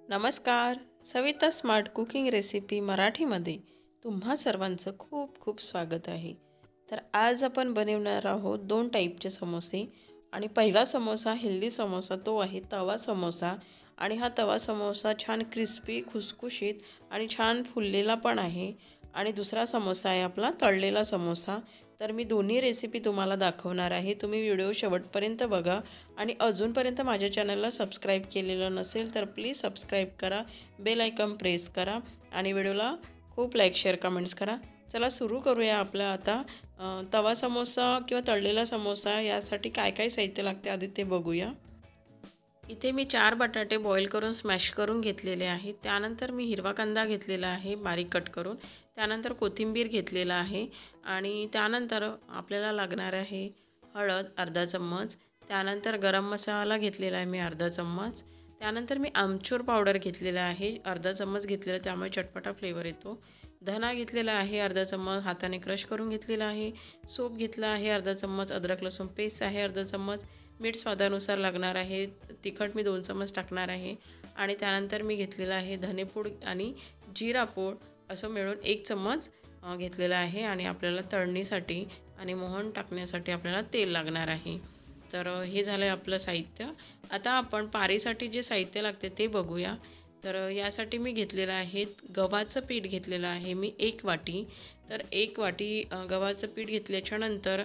नमस्कार. Savita smart cooking recipe मराठीमध्ये तुम्हा सर्वांचं खूप खूप स्वागत आहे. तर आज आपण बनवणार आहोत 2 टाईपचे समोसे. आणि पहिला समोसा हेल्दी समोसा तो आहे तवा समोसा. आणि हा तवा समोसा छान क्रिस्पी, खुसखुशीत आणि छान फुललेला पण आहे. आणि दुसरा समोसा आहे आपला तळलेला समोसा. तर मी दोन्ही रेसिपी तुम्हाला दाखवणार आहे. तुम्ही व्हिडिओ शेवटपर्यंत बघा. आणि अजूनपर्यंत माझ्या चॅनलला सबस्क्राईब केलेलं नसेल तर प्लीज सबस्क्राईब करा, बेल आयकॉन प्रेस करा आणि व्हिडिओला खूप लाईक, शेअर, कमेंट्स करा. चला सुरू करूया आपलं आता. तवा समोसा किंवा तळलेला समोसा यासाठी काय काय साहित्य लागते आधी ते बघूया. इथे मी 4 बटाटे बॉईल करून स्मॅश करून घेतलेले आहेत. त्यानंतर मी हिरवा कांदा घेतलेला आहे बारीक कट करून. त्यानंतर कोथिंबीर घेतलेला आहे आणि त्यानंतर आपल्याला लागणार आहे हळद अर्धा चम्मच. त्यानंतर गरम मसाला घेतलेला आहे मी अर्धा चम्मच. त्यानंतर मी आमचूर पावडर घेतलेला आहे अर्धा चम्मच घेतलेला, त्यामुळे चटपटा फ्लेवर येतो. धना घेतलेला आहे अर्धा चम्मच, हाताने क्रश करून घेतलेला आहे. सोप घेतला आहे अर्धा चम्मच. अद्रक लसूण पेस्ट आहे अर्धा चम्मच. मीठ स्वादानुसार लागणार आहे. तिखट मी 2 चम्मच टाकणार आहे. आणि त्यानंतर मी घेतलेला आहे धनेपूड आणि जिरा पूड असं मिळून 1 चम्मच घेतलेला आहे. आणि आपल्याला तळणीसाठी आणि मोहन टाकण्यासाठी आपल्याला तेल लागणार आहे. तर हे झालं आहे आपलं साहित्य. आता आपण पारीसाठी जे साहित्य लागते ते बघूया. तर यासाठी मी घेतलेलं आहे गव्हाचं पीठ घेतलेलं आहे मी 1 वाटी. तर 1 वाटी गव्हाचं पीठ घेतल्याच्यानंतर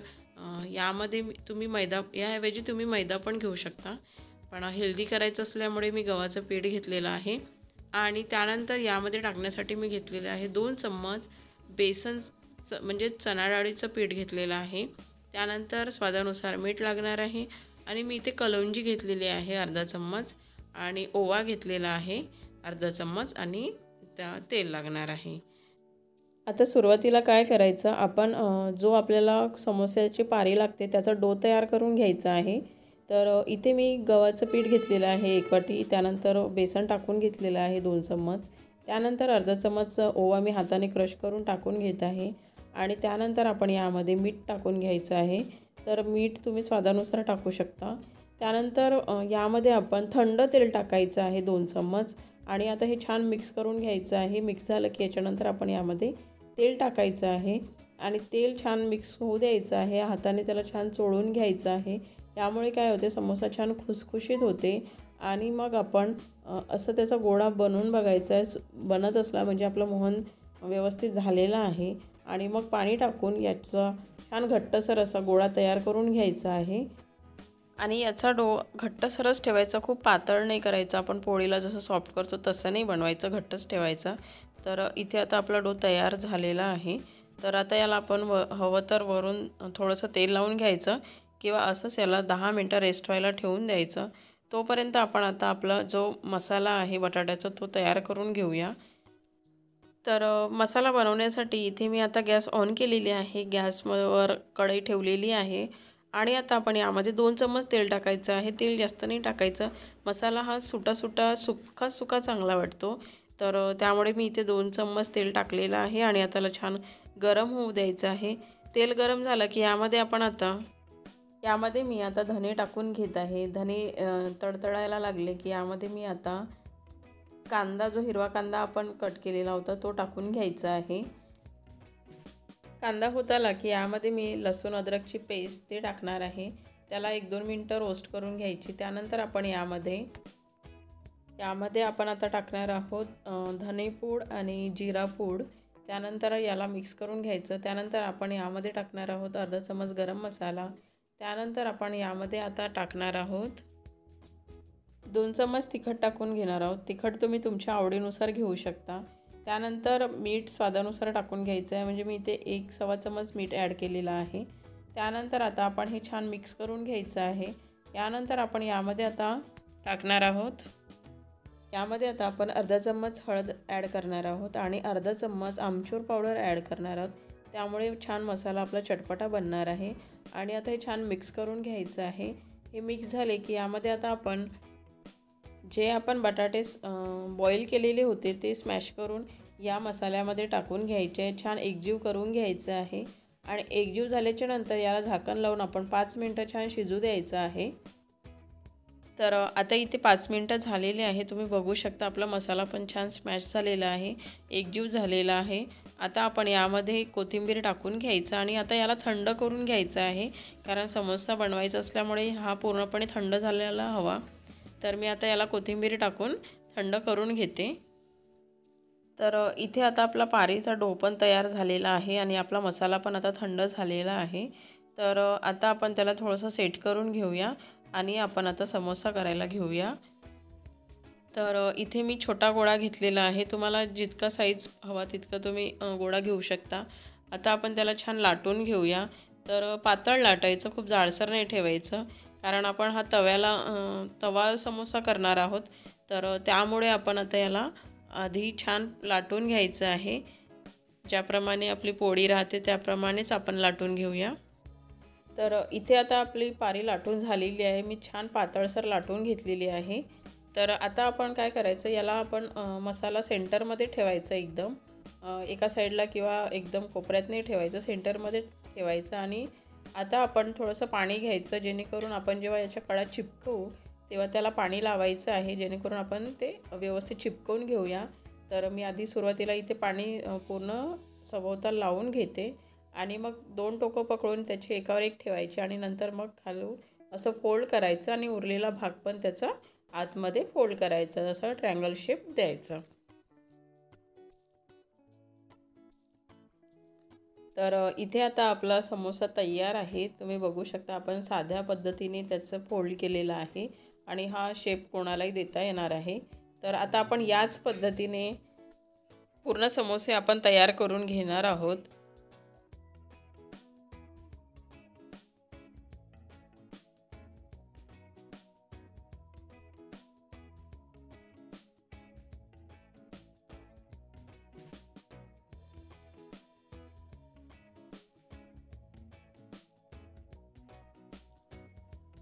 यामध्ये तुम्ही मैदा, याऐवजी तुम्ही मैदा पण घेऊ शकता, पण हेल्दी करायचं असल्यामुळे मी गव्हाचं पीठ घेतलेलं आहे. आणि त्यानंतर यामध्ये टाकण्यासाठी मी घेतलेलं आहे 2 चम्मच बेसन म्हणजे चणा डाळीचं पीठ घेतलेलं आहे. त्यानंतर स्वादानुसार मीठ लागणार आहे. आणि मी इथे कलौंजी घेतलेली आहे अर्धा चम्मच. आणि ओवा घेतलेला आहे अर्धा चम्मच. आणि तेल लागणार आहे. आता सुरुवातीला काय करायचं, आपण जो आपल्याला समोस्याची पारी लागते त्याचा डो तयार करून घ्यायचा आहे. तर इथे मी गव्हाचं पीठ घेतलेलं आहे 1 वाटी. त्यानंतर बेसन टाकून घेतलेलं आहे 2 चम्मच. त्यानंतर अर्धा चम्मच ओवा मी हाताने क्रश करून टाकून घेत आहे. आणि त्यानंतर आपण यामध्ये मीठ टाकून घ्यायचं आहे. तर मीठ तुम्ही स्वादानुसार टाकू शकता. त्यानंतर यामध्ये आपण थंड तेल टाकायचं आहे 2 चम्मच. आणि आता हे छान मिक्स करून घ्यायचं आहे. मिक्स झालं की याच्यानंतर आपण यामध्ये तेल टाकायचं आहे. आणि तेल छान मिक्स होऊ द्यायचं आहे. हाताने त्याला छान चोळून घ्यायचं आहे. यामुळे काय होते, समोसा छान खुसखुशीत होते. आणि मग आपण असं त्याचा गोळा बनवून बघायचा आहे. बनत असला म्हणजे आपलं मोहन व्यवस्थित झालेलं आहे. आणि मग पाणी टाकून याचा छान घट्टसर असा गोळा तयार करून घ्यायचा आहे. आणि याचा डो घट्टसरच ठेवायचा, खूप पातळ नाही करायचा. आपण पोळीला जसं सॉफ्ट करतो तसं नाही बनवायचं, घट्टच ठेवायचा. तर इथे आता आपला डो तयार झालेला आहे. तर आता याला आपण हवं तर वरून थोडंसं तेल लावून घ्यायचं किंवा असंच याला 10 मिनटं रेस्ट व्हायला ठेवून द्यायचं. तोपर्यंत आपण आता आपला जो मसाला आहे बटाट्याचा तो तयार करून घेऊया. तर मसाला बनवण्यासाठी इथे मी आता गॅस ऑन केलेली आहे. गॅसवर कढई ठेवलेली आहे. आणि आता आपण यामध्ये 2 चम्मच तेल टाकायचं आहे. तेल जास्त नाही टाकायचं. मसाला हा सुटा सुका चांगला वाटतो. तर त्यामुळे मी इथे 2 चम्मच तेल टाकलेलं आहे. आणि आता त्याला छान गरम होऊ द्यायचं आहे. तेल गरम झालं की यामध्ये मी आता धने टाकून घेत आहे. धने तडतडायला लागले की यामध्ये मी आता कांदा, जो हिरवा कांदा आपण कट केलेला होता तो टाकून घ्यायचा आहे. कांदा होत आला की यामध्ये मी लसूण अद्रकची पेस्ट ते टाकणार आहे. त्याला 1-2 मिनटं रोस्ट करून घ्यायची. त्यानंतर आपण यामध्ये आपण आता टाकणार आहोत धनेपूड आणि जिरा पूड. त्यानंतर याला मिक्स करून घ्यायचं. त्यानंतर आपण यामध्ये टाकणार आहोत अर्धा चम्मच गरम मसाला. त्यानंतर आपण यामध्ये आता टाकणार आहोत 2 चम्मच तिखट टाकून घेणार आहोत. तिखट तुम्ही तुमच्या आवडीनुसार घेऊ शकता. त्यानंतर मीठ स्वादानुसार टाकून घ्यायचं आहे. म्हणजे मी इथे 1-1.25 चम्मच मीठ ॲड केलेलं आहे. त्यानंतर आता आपण हे छान मिक्स करून घ्यायचं आहे. यानंतर आपण यामध्ये आता टाकणार आहोत. यामध्ये आता आपण अर्धा चम्मच हळद ॲड करणार आहोत आणि अर्धा चम्मच आमचूर पावडर ॲड करणार आहोत. त्यामुळे छान मसाला आपला चटपटा बनणार आहे. आणि आता हे छान मिक्स करून घ्यायचं आहे. हे मिक्स झाले की यामध्ये आता आपण जे आपण बटाटे बॉईल केलेले होते ते स्मॅश करून या मसाल्यामध्ये टाकून घ्यायचे आहे. छान एकजीव करून घ्यायचं आहे. आणि एकजीव झाल्याच्या नंतर याला झाकण लावून आपण 5 मिनटं छान शिजू द्यायचं आहे. तर आता इथे 5 मिनिटं झालेले आहे। तुम्ही बघू शकता आपला मसाला पण छान स्मॅश झालेला आहे, एकजीव झालेला आहे। आता आपण यामध्ये कोथिंबीर टाकून घ्यायचं आणि आता याला थंड करून घ्यायचं आहे, कारण समोसा बनवायचा असल्यामुळे हा पूर्णपणे थंड झालेला हवा। तर मी आता याला कोथिंबीर टाकून थंड करून घेते। तर इथे आता आपला पारीचा डो पण तयार झालेला आहे आणि आपला मसाला पण आता थंड झालेला आहे। तर आता आपण त्याला थोडंसं सेट करून घेऊया आणि आपण आता समोसा करायला घेऊया। तर इथे मी छोटा गोळा घेतलेला आहे। तुम्हाला जितका साईज हवा तितका तुम्ही गोळा घेऊ शकता। आता आपण त्याला छान लाटून घेऊया। तर पातळ लाटायचं, खूप जाडसर नाही ठेवायचं, कारण आपण हा तवा समोसा करणार आहोत। तर त्यामुळे आपण आता याला आधी छान लाटून घ्यायचं आहे। ज्याप्रमाणे आपली पोळी राहते त्याप्रमाणेच आपण लाटून घेऊया। तर इथे आता आपली पारी लाटून झालेली आहे। मी छान पातळसर लाटून घेतलेली आहे। तर आता आपण काय करायचं, याला आपण मसाला सेंटरमध्ये ठेवायचा एकदम एका साईडला किंवा एकदम कोपऱ्यात नाही ठेवायचं, सेंटरमध्ये ठेवायचं। आणि आता आपण थोडंसं पाणी घ्यायचं, जेणेकरून आपण जेव्हा याच्या कडा चिपकवू तेव्हा त्याला पाणी लावायचं आहे, जेणेकरून आपण ते व्यवस्थित चिपकवून घेऊया। तर मी आधी सुरुवातीला इथे पाणी पूर्ण सभोवताल लावून घेते आणि मग 2 टोकं पकडून त्याची एकावर एक ठेवायची आणि नंतर मग खालून असं फोल्ड करायचं आणि उरलेला भाग पण त्याचा आतमध्ये फोल्ड करायचा, असं ट्रायंगल शेप द्यायचा। तर इथे आता आपला समोसा तयार आहे। तुम्ही बघू शकता आपण साध्या पद्धतीने त्याचं फोल्ड केलेलं आहे आणि हा शेप कोणालाही देता येणार आहे। तर आता आपण याच पद्धतीने पूर्ण समोसे आपण तयार करून घेणार आहोत।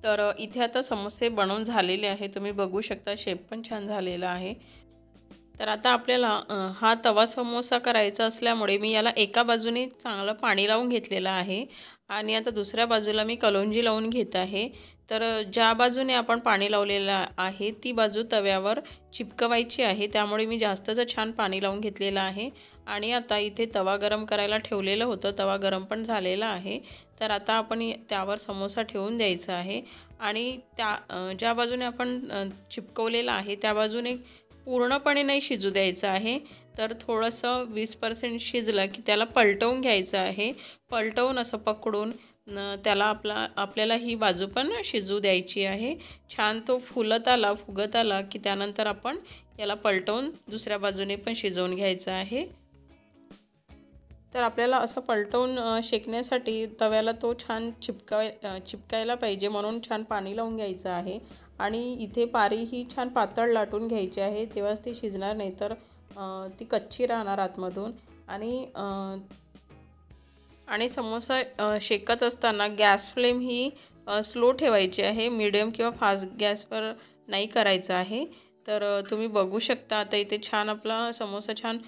तर इथे आता समोसे बनवून झालेले आहे। तुम्ही बघू शकता शेप पण छान झालेला आहे। तर आता आपल्याला हा तवा समोसा करायचा असल्यामुळे मी याला एका बाजूने चांगलं पाणी लावून घेतलेलं आहे आणि आता दुसऱ्या बाजूला मी कलोंजी लावून घेत आहे। तर ज्या बाजूने आपण पाणी लावलेलं आहे ती बाजू तव्यावर चिपकवायची आहे, त्यामुळे मी जास्तच छान पाणी लावून घेतलेलं आहे। आणि आता इथे तवा गरम करायला ठेवलेलं होतं, तवा गरम पण झालेला आहे। तर आता आपण त्यावर समोसा ठेवून द्यायचा आहे आणि ज्या बाजूने आपण चिपकवलेलं आहे त्या बाजूने पूर्णपणे नाही शिजू द्यायचं आहे। तर थोडंसं 20% शिजलं की त्याला पलटवून घ्यायचं आहे। पलटवून असं पकडून त्याला आपल्याला ही बाजू पण शिजू द्यायची आहे। छान तो फुगत आला की त्यानंतर आपण याला पलटवून दुसऱ्या बाजूने पण शिजवून घ्यायचं आहे। तर आपल्याला असं पलटवून शेकण्यासाठी तव्याला तो छान चिपकायला पाहिजे, म्हणून छान पाणी लावून घ्यायचं आहे। आणि इथे पारी ही छान पातळ लाटून घ्यायची आहे, तेव्हाच ती शिजणार, नाही तर ती कच्ची राहणार आतमधून। आणि समोसा शेकत असताना गॅस फ्लेम ही स्लो ठेवायची आहे, मीडियम किंवा फास्ट गॅसवर नाही करायचं आहे। तर तुम्ही बघू शकता आता इथे छान आपला समोसा छान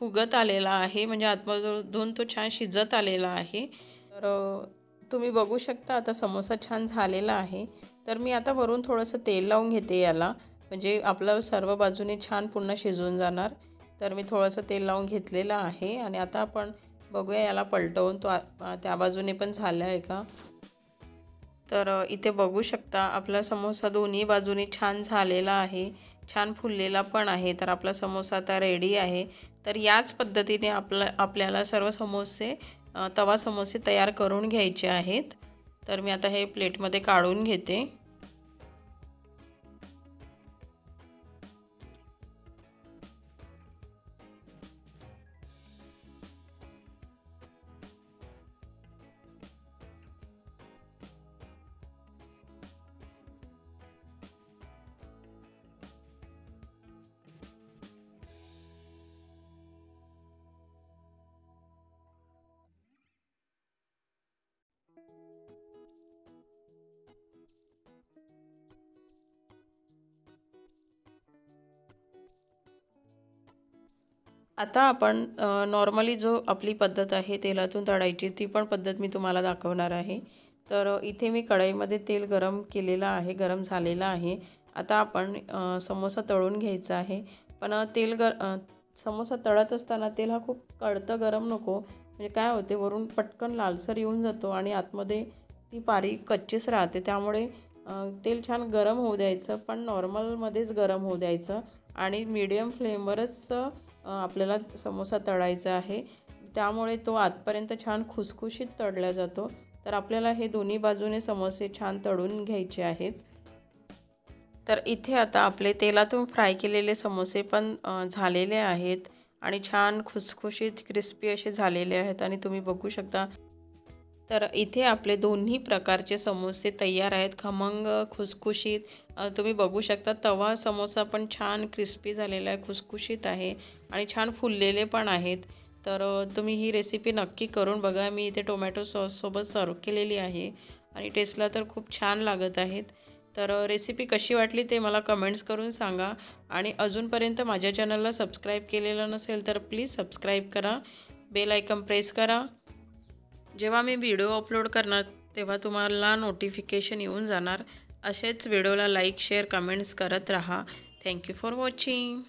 फुगत आलेला आहे, म्हणजे आतमधून तो छान शिजत आलेला आहे। तर तुम्ही बघू शकता आता समोसा छान झालेला आहे। तर मी आता वरून थोडंसं तेल लावून घेते याला, म्हणजे आपलं सर्व बाजूने छान पुन्हा शिजून जाणार। तर मी थोडंसं तेल लावून घेतलेलं आहे आणि आता आपण बघूया याला पलटवून तो त्या बाजूने पण झाला आहे का। तर इथे बघू शकता आपला समोसा दोन्ही बाजूने छान झालेला आहे, छान फुललेला पण आहे। तर आपला समोसा आता रेडी आहे। तर याच पद्धतीने आपल्याला सर्व तवा समोसे तयार करून घ्यायचे आहेत। तर मी आता हे प्लेटमध्ये काढून घेते। आता आपण नॉर्मली जो आपली पद्धत आहे तेलातून तळायची ती पण पद्धत मी तुम्हाला दाखवणार आहे। तर इथे मी कढईमध्ये तेल गरम केलेलं आहे, गरम झालेलं आहे. आता आपण समोसा तळून घ्यायचा आहे. पण समोसा तळत असताना तेल हा खूप कळतं गरम नको, म्हणजे काय होते वरून पटकन लालसर येऊन जातो आणि आतमध्ये ती पारी कच्चीच राहते. त्यामुळे तेल छान गरम होऊ द्यायचं, पण नॉर्मलमध्येच गरम होऊ द्यायचं आणि मीडियम फ्लेमवरच आपल्याला समोसा तळायचा आहे. त्यामुळे तो आतपर्यंत छान खुसखुशीत तळला जातो. तर आपल्याला हे दोन्ही बाजूने समोसे छान तळून घ्यायचे आहेत. तर इथे आता आपले तेलातून फ्राय केलेले समोसे पण झालेले आहेत आणि छान खुसखुशीत क्रिस्पी असे झालेले आहेत आणि तुम्ही बघू शकता. तर इथे आपले दोन्ही प्रकारचे समोसे तयार आहेत, खमंग खुसखुशीत. तुम्ही बघू शकता तवा समोसा पण छान क्रिस्पी झालेला आहे, खुसखुशीत आहे आणि छान फुललेले पण आहेत. तर तुम्ही ही रेसिपी नक्की करून बघा. मी इथे टोमॅटो सॉससोबत सर्व केलेली आहे आणि टेस्टला तर खूप छान लागत आहेत. तर रेसिपी कशी वाटली ते मला कमेंट्स करून सांगा आणि अजूनपर्यंत माझ्या चॅनलला सबस्क्राईब केलेलं नसेल तर प्लीज सबस्क्राईब करा, बेल आयकॉन प्रेस करा. जेव्हा मी व्हिडिओ अपलोड करणार तेव्हा तुम्हाला नोटिफिकेशन येऊन जाणार. असेच व्हिडिओला लाईक शेअर कमेंट्स करत राहा. Thank you for watching.